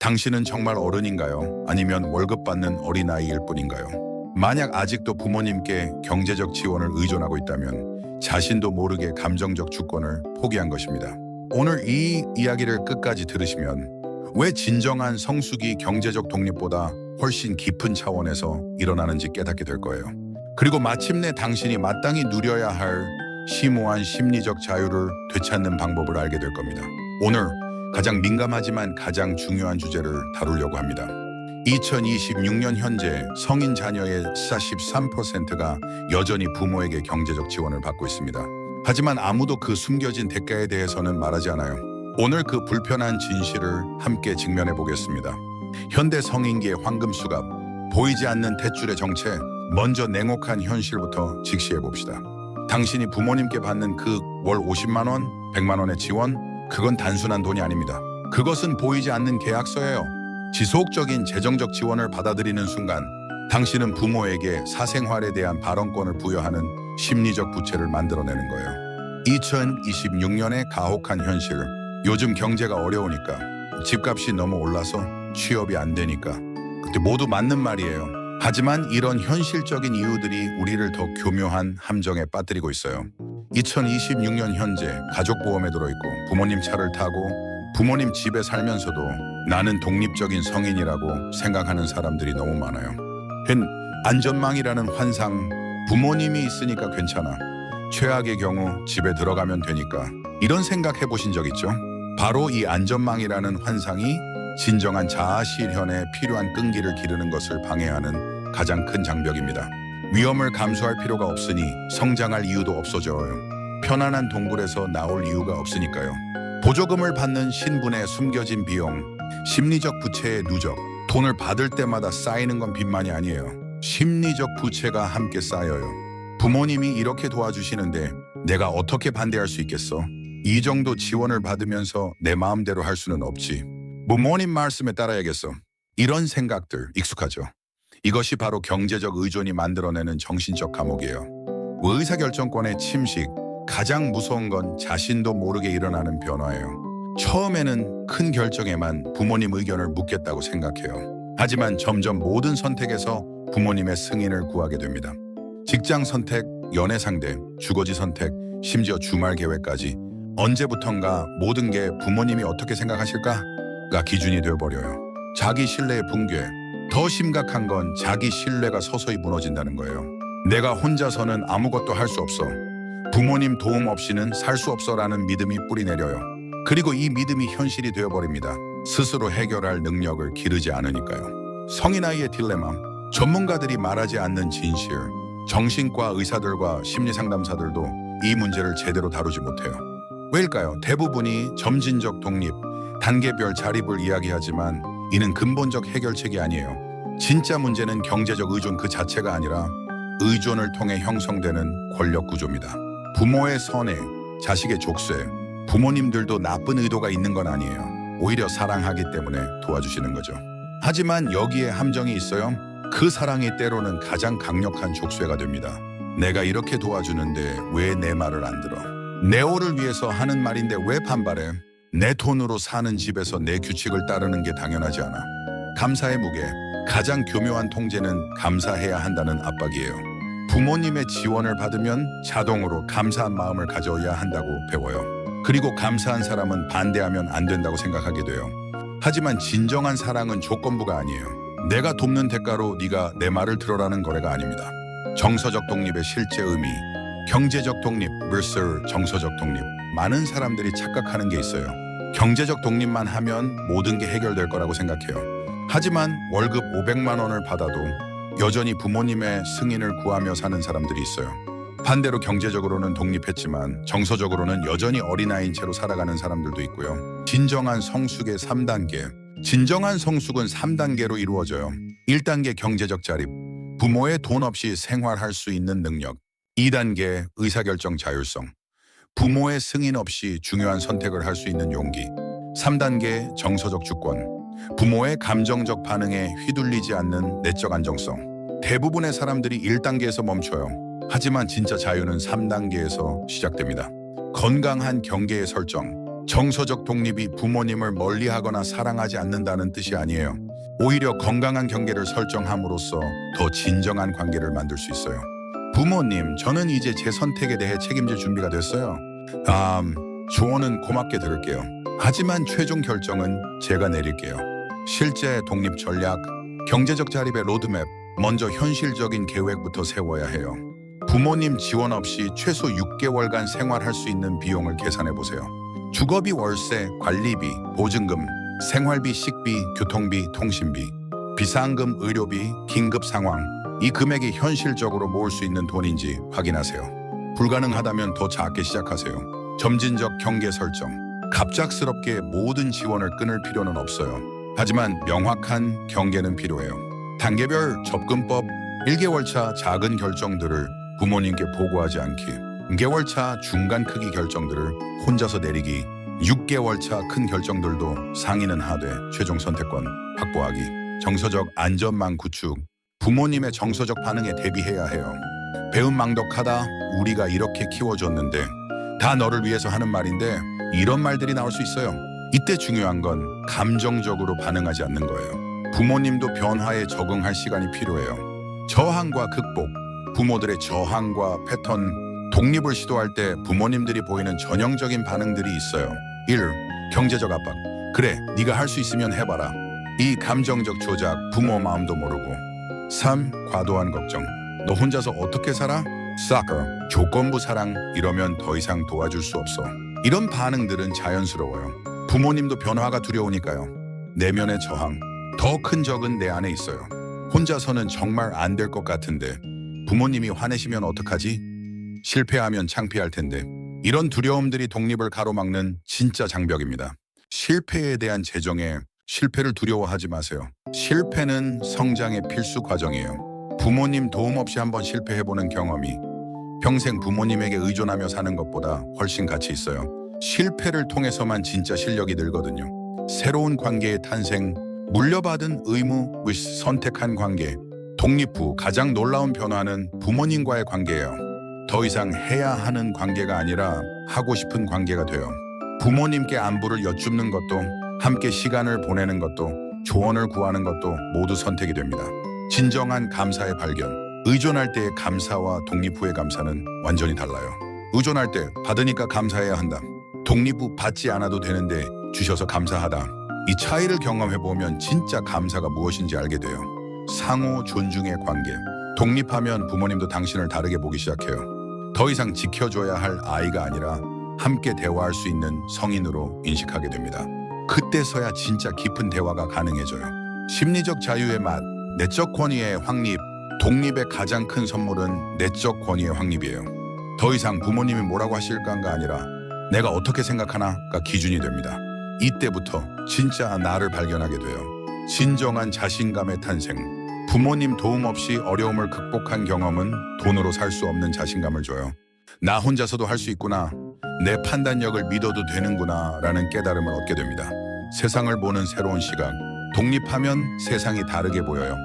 당신은 정말 어른인가요? 아니면 월급 받는 어린아이일 뿐인가요? 만약 아직도 부모님께 경제적 지원을 의존하고 있다면 자신도 모르게 감정적 주권을 포기한 것입니다. 오늘 이 이야기를 끝까지 들으시면 왜 진정한 성숙이 경제적 독립보다 훨씬 깊은 차원에서 일어나는지 깨닫게 될 거예요. 그리고 마침내 당신이 마땅히 누려야 할 심오한 심리적 자유를 되찾는 방법을 알게 될 겁니다. 오늘 가장 민감하지만 가장 중요한 주제를 다루려고 합니다. 2026년 현재 성인 자녀의 43%가 여전히 부모에게 경제적 지원을 받고 있습니다. 하지만 아무도 그 숨겨진 대가에 대해서는 말하지 않아요. 오늘 그 불편한 진실을 함께 직면해 보겠습니다. 현대 성인기의 황금 수갑, 보이지 않는 탯줄의 정체, 먼저 냉혹한 현실부터 직시해 봅시다. 당신이 부모님께 받는 그 월 50만 원, 100만 원의 지원, 그건 단순한 돈이 아닙니다. 그것은 보이지 않는 계약서예요. 지속적인 재정적 지원을 받아들이는 순간 당신은 부모에게 사생활에 대한 발언권을 부여하는 심리적 부채를 만들어내는 거예요. 2026년의 가혹한 현실, 요즘 경제가 어려우니까, 집값이 너무 올라서 취업이 안 되니까, 그때 모두 맞는 말이에요. 하지만 이런 현실적인 이유들이 우리를 더 교묘한 함정에 빠뜨리고 있어요. 2026년 현재 가족보험에 들어있고 부모님 차를 타고 부모님 집에 살면서도 나는 독립적인 성인이라고 생각하는 사람들이 너무 많아요. 안전망이라는 환상, 부모님이 있으니까 괜찮아, 최악의 경우 집에 들어가면 되니까, 이런 생각 해보신 적 있죠? 바로 이 안전망이라는 환상이 진정한 자아 실현에 필요한 끈기를 기르는 것을 방해하는 가장 큰 장벽입니다. 위험을 감수할 필요가 없으니 성장할 이유도 없어져요. 편안한 동굴에서 나올 이유가 없으니까요. 보조금을 받는 신분의 숨겨진 비용, 심리적 부채의 누적, 돈을 받을 때마다 쌓이는 건 빚만이 아니에요. 심리적 부채가 함께 쌓여요. 부모님이 이렇게 도와주시는데 내가 어떻게 반대할 수 있겠어? 이 정도 지원을 받으면서 내 마음대로 할 수는 없지. 부모님 말씀에 따라야겠어. 이런 생각들 익숙하죠? 이것이 바로 경제적 의존이 만들어내는 정신적 감옥이에요. 의사결정권의 침식, 가장 무서운 건 자신도 모르게 일어나는 변화예요. 처음에는 큰 결정에만 부모님 의견을 묻겠다고 생각해요. 하지만 점점 모든 선택에서 부모님의 승인을 구하게 됩니다. 직장 선택, 연애 상대, 주거지 선택, 심지어 주말 계획까지 언제부턴가 모든 게 부모님이 어떻게 생각하실까가 기준이 되어버려요. 자기 신뢰의 붕괴, 더 심각한 건 자기 신뢰가 서서히 무너진다는 거예요. 내가 혼자서는 아무것도 할 수 없어, 부모님 도움 없이는 살 수 없어라는 믿음이 뿌리내려요. 그리고 이 믿음이 현실이 되어버립니다. 스스로 해결할 능력을 기르지 않으니까요. 성인아이의 딜레마, 전문가들이 말하지 않는 진실, 정신과 의사들과 심리상담사들도 이 문제를 제대로 다루지 못해요. 왜일까요? 대부분이 점진적 독립, 단계별 자립을 이야기하지만 이는 근본적 해결책이 아니에요. 진짜 문제는 경제적 의존 그 자체가 아니라 의존을 통해 형성되는 권력 구조입니다. 부모의 선행, 자식의 족쇄, 부모님들도 나쁜 의도가 있는 건 아니에요. 오히려 사랑하기 때문에 도와주시는 거죠. 하지만 여기에 함정이 있어요. 그 사랑이 때로는 가장 강력한 족쇄가 됩니다. 내가 이렇게 도와주는데 왜 내 말을 안 들어? 내 오를 위해서 하는 말인데 왜 반발해? 내 돈으로 사는 집에서 내 규칙을 따르는 게 당연하지 않아. 감사의 무게, 가장 교묘한 통제는 감사해야 한다는 압박이에요. 부모님의 지원을 받으면 자동으로 감사한 마음을 가져야 한다고 배워요. 그리고 감사한 사람은 반대하면 안 된다고 생각하게 돼요. 하지만 진정한 사랑은 조건부가 아니에요. 내가 돕는 대가로 네가 내 말을 들어라는 거래가 아닙니다. 정서적 독립의 실제 의미, 경제적 독립 vs 정서적 독립. 많은 사람들이 착각하는 게 있어요. 경제적 독립만 하면 모든 게 해결될 거라고 생각해요. 하지만 월급 500만 원을 받아도 여전히 부모님의 승인을 구하며 사는 사람들이 있어요. 반대로 경제적으로는 독립했지만 정서적으로는 여전히 어린아이인 채로 살아가는 사람들도 있고요. 진정한 성숙의 3단계. 진정한 성숙은 3단계로 이루어져요. 1단계 경제적 자립, 부모의 돈 없이 생활할 수 있는 능력. 2단계 의사결정 자율성, 부모의 승인 없이 중요한 선택을 할 수 있는 용기. 3단계 정서적 주권, 부모의 감정적 반응에 휘둘리지 않는 내적 안정성. 대부분의 사람들이 1단계에서 멈춰요. 하지만 진짜 자유는 3단계에서 시작됩니다. 건강한 경계의 설정, 정서적 독립이 부모님을 멀리하거나 사랑하지 않는다는 뜻이 아니에요. 오히려 건강한 경계를 설정함으로써 더 진정한 관계를 만들 수 있어요. 부모님, 저는 이제 제 선택에 대해 책임질 준비가 됐어요. 조언은 고맙게 들을게요. 하지만 최종 결정은 제가 내릴게요. 실제 독립 전략, 경제적 자립의 로드맵, 먼저 현실적인 계획부터 세워야 해요. 부모님 지원 없이 최소 6개월간 생활할 수 있는 비용을 계산해 보세요. 주거비, 월세, 관리비, 보증금, 생활비, 식비, 교통비, 통신비, 비상금, 의료비, 긴급 상황, 이 금액이 현실적으로 모을 수 있는 돈인지 확인하세요. 불가능하다면 더 작게 시작하세요. 점진적 경계 설정. 갑작스럽게 모든 지원을 끊을 필요는 없어요. 하지만 명확한 경계는 필요해요. 단계별 접근법, 1개월차 작은 결정들을 부모님께 보고하지 않기, 2개월차 중간 크기 결정들을 혼자서 내리기, 6개월차 큰 결정들도 상의는 하되 최종 선택권 확보하기, 정서적 안전망 구축, 부모님의 정서적 반응에 대비해야 해요. 배은망덕하다, 우리가 이렇게 키워줬는데, 다 너를 위해서 하는 말인데 이런 말들이 나올 수 있어요. 이때 중요한 건 감정적으로 반응하지 않는 거예요. 부모님도 변화에 적응할 시간이 필요해요. 저항과 극복, 부모들의 저항과 패턴, 독립을 시도할 때 부모님들이 보이는 전형적인 반응들이 있어요. 1. 경제적 압박. 그래, 네가 할 수 있으면 해봐라. 2. 감정적 조작, 부모 마음도 모르고. 3. 과도한 걱정. 너 혼자서 어떻게 살아? Soccer, 조건부 사랑, 이러면 더 이상 도와줄 수 없어. 이런 반응들은 자연스러워요. 부모님도 변화가 두려우니까요. 내면의 저항, 더 큰 적은 내 안에 있어요. 혼자서는 정말 안 될 것 같은데 부모님이 화내시면 어떡하지? 실패하면 창피할 텐데. 이런 두려움들이 독립을 가로막는 진짜 장벽입니다. 실패에 대한 재정에 실패를 두려워하지 마세요. 실패는 성장의 필수 과정이에요. 부모님 도움 없이 한번 실패해보는 경험이 평생 부모님에게 의존하며 사는 것보다 훨씬 가치 있어요. 실패를 통해서만 진짜 실력이 늘거든요. 새로운 관계의 탄생, 물려받은 의무, 선택한 관계, 독립 후 가장 놀라운 변화는 부모님과의 관계예요. 더 이상 해야 하는 관계가 아니라 하고 싶은 관계가 돼요. 부모님께 안부를 여쭙는 것도, 함께 시간을 보내는 것도, 조언을 구하는 것도 모두 선택이 됩니다. 진정한 감사의 발견. 의존할 때의 감사와 독립 후의 감사는 완전히 달라요. 의존할 때 받으니까 감사해야 한다. 독립 후 받지 않아도 되는데 주셔서 감사하다. 이 차이를 경험해보면 진짜 감사가 무엇인지 알게 돼요. 상호 존중의 관계. 독립하면 부모님도 당신을 다르게 보기 시작해요. 더 이상 지켜줘야 할 아이가 아니라 함께 대화할 수 있는 성인으로 인식하게 됩니다. 그때서야 진짜 깊은 대화가 가능해져요. 심리적 자유의 맛, 내적 권위의 확립. 독립의 가장 큰 선물은 내적 권위의 확립이에요. 더 이상 부모님이 뭐라고 하실까가 아니라 내가 어떻게 생각하나가 기준이 됩니다. 이때부터 진짜 나를 발견하게 돼요. 진정한 자신감의 탄생. 부모님 도움 없이 어려움을 극복한 경험은 돈으로 살 수 없는 자신감을 줘요. 나 혼자서도 할 수 있구나. 내 판단력을 믿어도 되는구나 라는 깨달음을 얻게 됩니다. 세상을 보는 새로운 시각. 독립하면 세상이 다르게 보여요.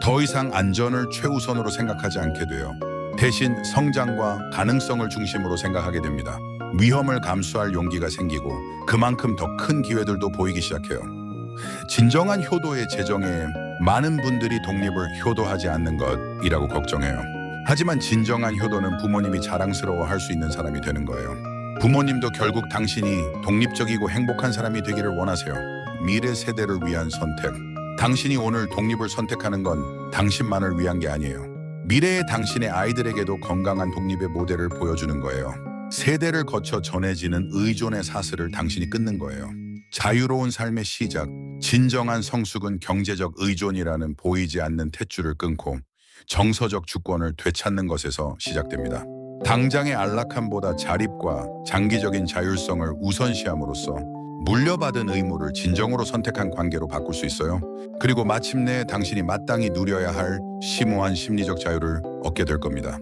더 이상 안전을 최우선으로 생각하지 않게 돼요. 대신 성장과 가능성을 중심으로 생각하게 됩니다. 위험을 감수할 용기가 생기고 그만큼 더 큰 기회들도 보이기 시작해요. 진정한 효도의 재정에 많은 분들이 독립을 효도하지 않는 것이라고 걱정해요. 하지만 진정한 효도는 부모님이 자랑스러워할 수 있는 사람이 되는 거예요. 부모님도 결국 당신이 독립적이고 행복한 사람이 되기를 원하세요. 미래 세대를 위한 선택. 당신이 오늘 독립을 선택하는 건 당신만을 위한 게 아니에요. 미래의 당신의 아이들에게도 건강한 독립의 모델을 보여주는 거예요. 세대를 거쳐 전해지는 의존의 사슬을 당신이 끊는 거예요. 자유로운 삶의 시작, 진정한 성숙은 경제적 의존이라는 보이지 않는 탯줄을 끊고 정서적 주권을 되찾는 것에서 시작됩니다. 당장의 안락함보다 자립과 장기적인 자율성을 우선시함으로써 물려받은 의무를 진정으로 선택한 관계로 바꿀 수 있어요. 그리고 마침내 당신이 마땅히 누려야 할 심오한 심리적 자유를 얻게 될 겁니다.